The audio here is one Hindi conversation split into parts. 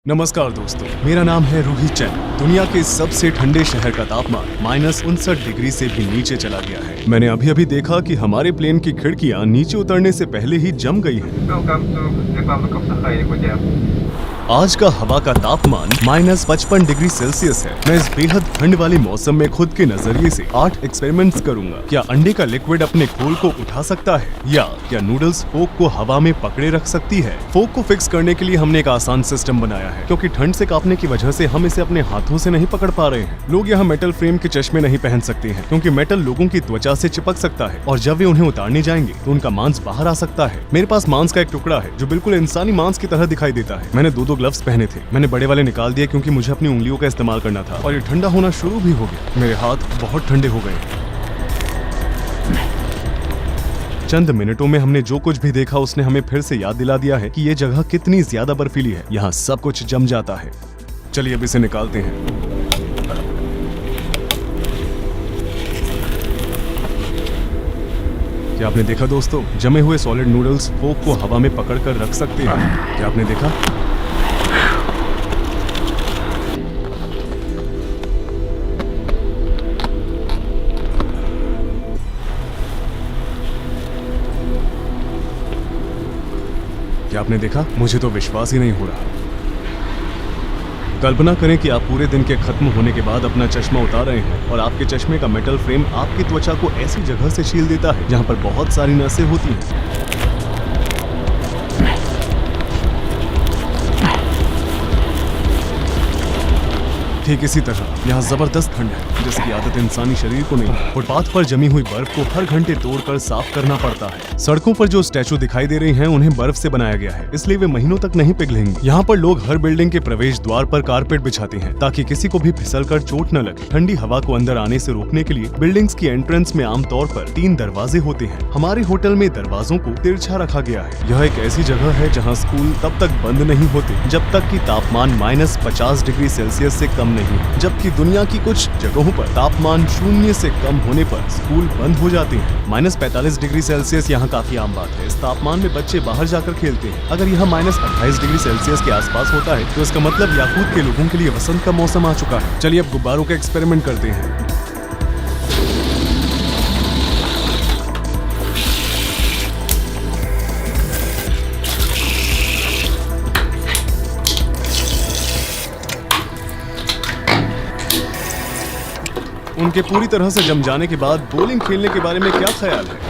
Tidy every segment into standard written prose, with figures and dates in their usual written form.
नमस्कार दोस्तों, मेरा नाम है रूही चंद। दुनिया के सबसे ठंडे शहर का तापमान -59 डिग्री से भी नीचे चला गया है। मैंने अभी अभी देखा कि हमारे प्लेन की खिड़कियां नीचे उतरने से पहले ही जम गई हैं। Welcome to Republic of Sakhalin, Ecuador. आज का हवा का तापमान -55 डिग्री सेल्सियस है। मैं इस बेहद ठंड वाले मौसम में खुद के नजरिए से 8 एक्सपेरिमेंट्स करूंगा। क्या अंडे का लिक्विड अपने खोल को उठा सकता है, या क्या नूडल्स फोक को हवा में पकड़े रख सकती है। फोक को फिक्स करने के लिए हमने एक आसान सिस्टम बनाया है, क्योंकि ठंड से कांपने की वजह से हम इसे अपने हाथों से नहीं पकड़ पा रहे हैं। लोग यहाँ मेटल फ्रेम के चश्मे नहीं पहन सकते हैं, क्योंकि मेटल लोगों की त्वचा से चिपक सकता है और जब वे उन्हें उतारने जाएंगे तो उनका मांस बाहर आ सकता है। मेरे पास मांस का एक टुकड़ा है जो बिल्कुल इंसानी मांस की तरह दिखाई देता है। मैंने दो ग्लव्स पहने थे। मैंने बड़े वाले निकाल दिए क्योंकि मुझे अपनी उंगलियों का इस्तेमाल करना था, और ये ठंडा होना शुरू भी हो गया। मेरे हाथ बहुत ठंडे हो गए। चंद मिनटों में हमने जो कुछ भी देखा उसने हमें फिर से याद दिला दिया है कि ये जगह कितनी ज्यादा बर्फीली है। यहाँ सब कुछ जम जाता है। चलिए अब इसे निकालते हैं। क्या आपने देखा दोस्तों, जमे हुए सॉलिड नूडल्स फोक को हवा में पकड़कर रख सकते हैं। क्या आपने देखा? क्या आपने देखा? मुझे तो विश्वास ही नहीं हो रहा। कल्पना करें कि आप पूरे दिन के खत्म होने के बाद अपना चश्मा उतार रहे हैं और आपके चश्मे का मेटल फ्रेम आपकी त्वचा को ऐसी जगह से शील देता है जहां पर बहुत सारी नसें होती हैं। ठीक इसी तरह यहाँ जबरदस्त ठंड है, जिसकी आदत इंसानी शरीर को नहीं। फुटपाथ पर जमी हुई बर्फ को हर घंटे तोड़कर साफ करना पड़ता है। सड़कों पर जो स्टैचू दिखाई दे रही हैं, उन्हें बर्फ से बनाया गया है, इसलिए वे महीनों तक नहीं पिघलेंगे। यहाँ पर लोग हर बिल्डिंग के प्रवेश द्वार पर कारपेट बिछाते हैं ताकि किसी को भी फिसलकर चोट न लगे। ठंडी हवा को अंदर आने से रोकने के लिए बिल्डिंग्स की एंट्रेंस में आमतौर पर 3 दरवाजे होते हैं। हमारे होटल में दरवाजों को तिरछा रखा गया है। यह एक ऐसी जगह है जहाँ स्कूल तब तक बंद नहीं होते जब तक कि तापमान -50 डिग्री सेल्सियस से कम नहीं, जबकि दुनिया की कुछ जगहों पर तापमान 0 से कम होने पर स्कूल बंद हो जाते हैं। -45 डिग्री सेल्सियस यहाँ काफी आम बात है। इस तापमान में बच्चे बाहर जाकर खेलते हैं। अगर यह -28 डिग्री सेल्सियस के आसपास होता है तो इसका मतलब याकूत के लोगों के लिए वसंत का मौसम आ चुका है। चलिए अब गुब्बारों का एक्सपेरिमेंट करते हैं। उनके पूरी तरह से जम जाने के बाद बॉलिंग खेलने के बारे में क्या ख्याल है?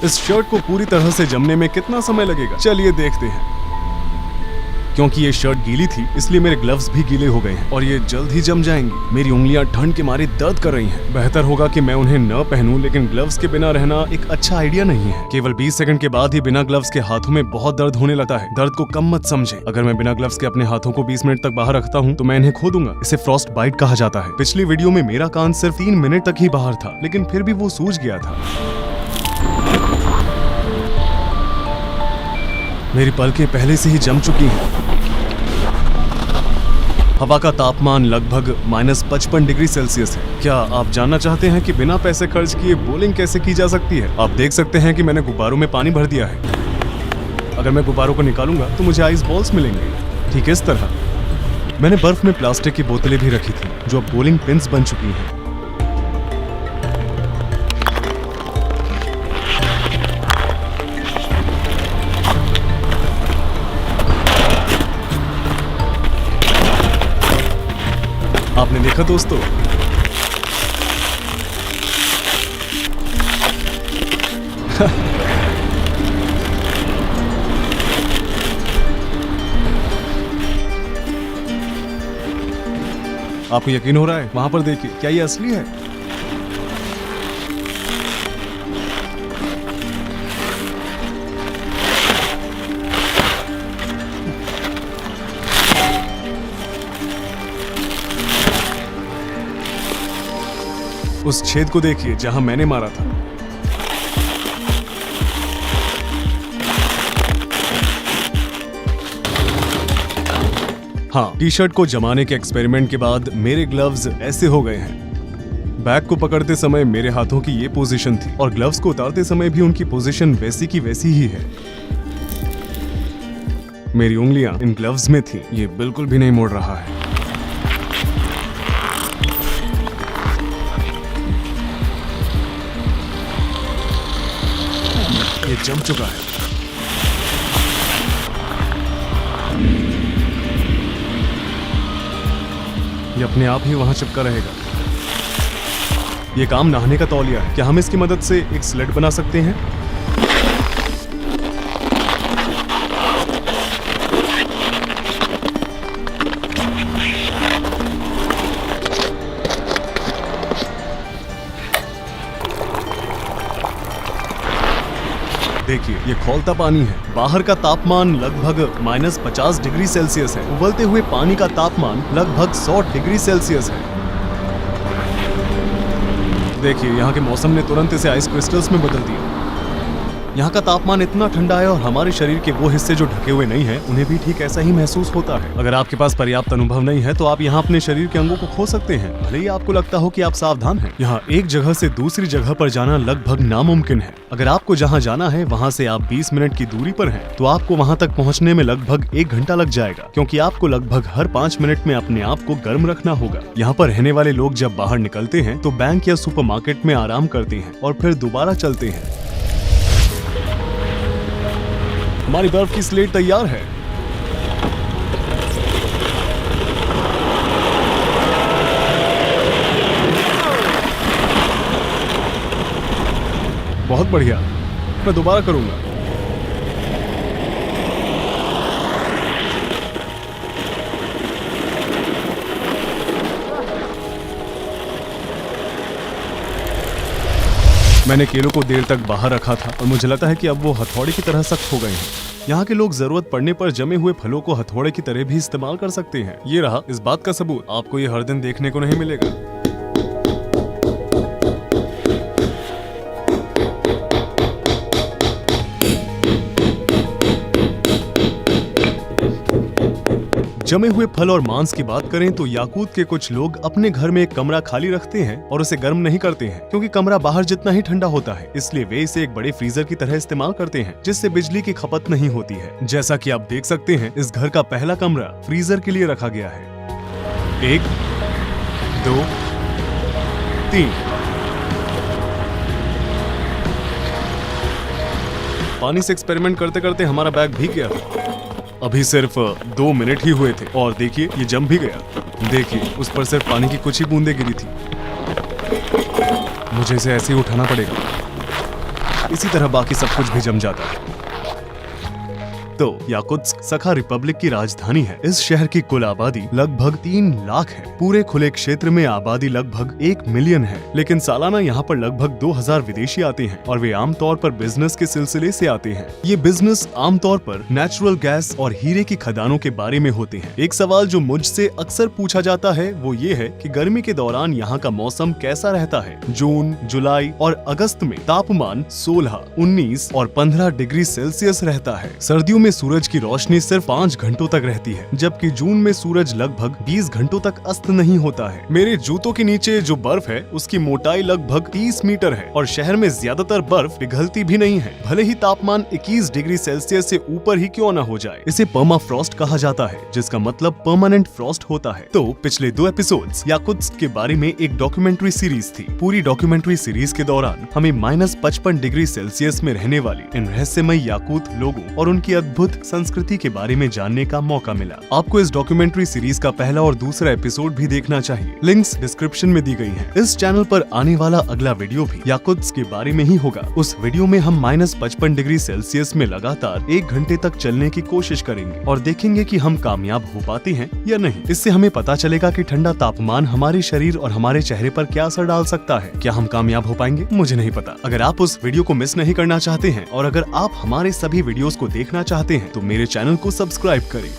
इस शर्ट को पूरी तरह से जमने में कितना समय लगेगा? चलिए देखते हैं। क्योंकि ये शर्ट गीली थी इसलिए मेरे ग्लव्स भी गीले हो गए हैं और ये जल्द ही जम जाएंगी। मेरी उंगलियां ठंड के मारे दर्द कर रही हैं। बेहतर होगा कि मैं उन्हें न पहनूं, लेकिन ग्लव्स के बिना रहना एक अच्छा आइडिया नहीं है। केवल 20 सेकंड के बाद ही बिना ग्लव्स के हाथों में बहुत दर्द होने लगता है। दर्द को कम मत समझे। अगर मैं बिना ग्लव्स के अपने हाथों को 20 मिनट तक बाहर रखता हूँ तो मैं इन्हें खो दूंगा। इसे फ्रॉस्ट बाइट कहा जाता है। पिछली वीडियो में मेरा कान सिर्फ 3 मिनट तक ही बाहर था, लेकिन फिर भी वो सूज गया था। मेरी पलकें पहले से ही जम चुकी हैं। हवा का तापमान लगभग -55 डिग्री सेल्सियस है। क्या आप जानना चाहते हैं कि बिना पैसे खर्च किए बॉलिंग कैसे की जा सकती है? आप देख सकते हैं कि मैंने गुब्बारों में पानी भर दिया है। अगर मैं गुब्बारों को निकालूंगा तो मुझे आइस बॉल्स मिलेंगे। ठीक इस तरह मैंने बर्फ में प्लास्टिक की बोतलें भी रखी थी जो अब बॉलिंग पिन्स बन चुकी हैं। आपने देखा दोस्तों, आपको यकीन हो रहा है? वहां पर देखिए, क्या ये असली है? उस छेद को देखिए जहां मैंने मारा था। हाँ, टी शर्ट को जमाने के एक्सपेरिमेंट के बाद मेरे ग्लव्स ऐसे हो गए हैं। बैग को पकड़ते समय मेरे हाथों की ये पोजीशन थी और ग्लव्स को उतारते समय भी उनकी पोजीशन वैसी की वैसी ही है। मेरी उंगलियां इन ग्लव्स में थी। ये बिल्कुल भी नहीं मोड़ रहा है। ये जम चुका है। ये अपने आप ही वहां चिपका रहेगा। ये काम नहाने का तौलिया है। क्या हम इसकी मदद से एक स्लेड बना सकते हैं? देखिए, ये खौलता पानी है। बाहर का तापमान लगभग -50 डिग्री सेल्सियस है। उबलते हुए पानी का तापमान लगभग 100 डिग्री सेल्सियस है। देखिए, यहाँ के मौसम ने तुरंत इसे आइस क्रिस्टल्स में बदल दिया। यहाँ का तापमान इतना ठंडा है और हमारे शरीर के वो हिस्से जो ढके हुए नहीं हैं, उन्हें भी ठीक ऐसा ही महसूस होता है। अगर आपके पास पर्याप्त अनुभव नहीं है तो आप यहाँ अपने शरीर के अंगों को खो सकते हैं, भले ही आपको लगता हो कि आप सावधान हैं। यहाँ एक जगह से दूसरी जगह पर जाना लगभग नामुमकिन है। अगर आपको जहाँ जाना है वहाँ से आप 20 मिनट की दूरी पर हैं, तो आपको वहाँ तक पहुँचने में लगभग 1 घंटा लग जाएगा, क्योंकि आपको लगभग हर 5 मिनट में अपने आप को गर्म रखना होगा। यहाँ पर रहने वाले लोग जब बाहर निकलते हैं तो बैंक या सुपरमार्केट में आराम करते हैं और फिर दोबारा चलते हैं। हमारी बर्फ की स्लेट तैयार है। बहुत बढ़िया, मैं दोबारा करूंगा। मैंने केलों को देर तक बाहर रखा था और मुझे लगता है कि अब वो हथौड़े की तरह सख्त हो गए हैं। यहाँ के लोग जरूरत पड़ने पर जमे हुए फलों को हथौड़े की तरह भी इस्तेमाल कर सकते हैं। ये रहा इस बात का सबूत। आपको ये हर दिन देखने को नहीं मिलेगा। जमे हुए फल और मांस की बात करें तो याकूत के कुछ लोग अपने घर में एक कमरा खाली रखते हैं और उसे गर्म नहीं करते हैं, क्योंकि कमरा बाहर जितना ही ठंडा होता है। इसलिए वे इसे एक बड़े फ्रीजर की तरह इस्तेमाल करते हैं, जिससे बिजली की खपत नहीं होती है। जैसा कि आप देख सकते हैं, इस घर का पहला कमरा फ्रीजर के लिए रखा गया है। 1 2 3। पानी से एक्सपेरिमेंट करते करते हमारा बैग भीग गया। अभी सिर्फ 2 मिनट ही हुए थे और देखिए ये जम भी गया। देखिए, उस पर सिर्फ पानी की कुछ ही बूंदें गिरी थी। मुझे इसे ऐसे ही उठाना पड़ेगा। इसी तरह बाकी सब कुछ भी जम जाता है। तो याकुत्स्क सखा रिपब्लिक की राजधानी है। इस शहर की कुल आबादी लगभग 3 लाख है। पूरे खुले क्षेत्र में आबादी लगभग 1 मिलियन है, लेकिन सालाना यहाँ पर लगभग 2000 विदेशी आते हैं और वे आमतौर पर बिजनेस के सिलसिले से आते हैं। ये बिजनेस आमतौर पर नेचुरल गैस और हीरे की खदानों के बारे में होते हैं। एक सवाल जो मुझसे अक्सर पूछा जाता है वो ये है कि गर्मी के दौरान यहाँ का मौसम कैसा रहता है। जून, जुलाई और अगस्त में तापमान 16, 19 और 15 डिग्री सेल्सियस रहता है। सर्दियों में सूरज की रोशनी सिर्फ 5 घंटों तक रहती है, जबकि जून में सूरज लगभग 20 घंटों तक अस्त नहीं होता है। मेरे जूतों के नीचे जो बर्फ है उसकी मोटाई लगभग 30 मीटर है और शहर में ज्यादातर बर्फ पिघलती भी नहीं है, भले ही तापमान 21 डिग्री सेल्सियस से ऊपर ही क्यों न हो जाए। इसे पर्माफ्रॉस्ट कहा जाता है, जिसका मतलब परमानेंट फ्रॉस्ट होता है। तो पिछले 2 एपिसोड्स याकुत्स्क के बारे में एक डॉक्यूमेंट्री सीरीज थी। पूरी डॉक्यूमेंट्री सीरीज के दौरान हमें -55 डिग्री सेल्सियस में रहने वाली इन रहस्यमय याकूत लोगों और उनकी अद्भुत संस्कृति के बारे में जानने का मौका मिला। आपको इस डॉक्यूमेंट्री सीरीज का पहला और दूसरा एपिसोड भी देखना चाहिए। लिंक्स डिस्क्रिप्शन में दी गई हैं। इस चैनल पर आने वाला अगला वीडियो भी याकुत्स्क के बारे में ही होगा। उस वीडियो में हम -55 डिग्री सेल्सियस में लगातार 1 घंटे तक चलने की कोशिश करेंगे और देखेंगे कि हम कामयाब हो पाते हैं या नहीं। इससे हमें पता चलेगा कि ठंडा तापमान हमारे शरीर और हमारे चेहरे पर क्या असर डाल सकता है। क्या हम कामयाब हो पाएंगे? मुझे नहीं पता। अगर आप उस वीडियो को मिस नहीं करना चाहते हैं और अगर आप हमारे सभी वीडियोस को देखना चाहते हैं तो मेरे चैनल को सब्सक्राइब करें।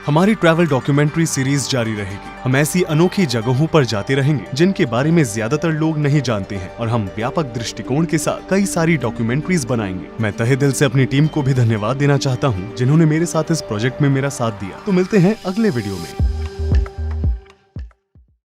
हमारी ट्रैवल डॉक्यूमेंट्री सीरीज जारी रहेगी। हम ऐसी अनोखी जगहों पर जाते रहेंगे जिनके बारे में ज्यादातर लोग नहीं जानते हैं और हम व्यापक दृष्टिकोण के साथ कई सारी डॉक्यूमेंट्रीज बनाएंगे। मैं तहे दिल से अपनी टीम को भी धन्यवाद देना चाहता हूँ जिन्होंने मेरे साथ इस प्रोजेक्ट में मेरा साथ दिया। तो मिलते हैं अगले वीडियो में।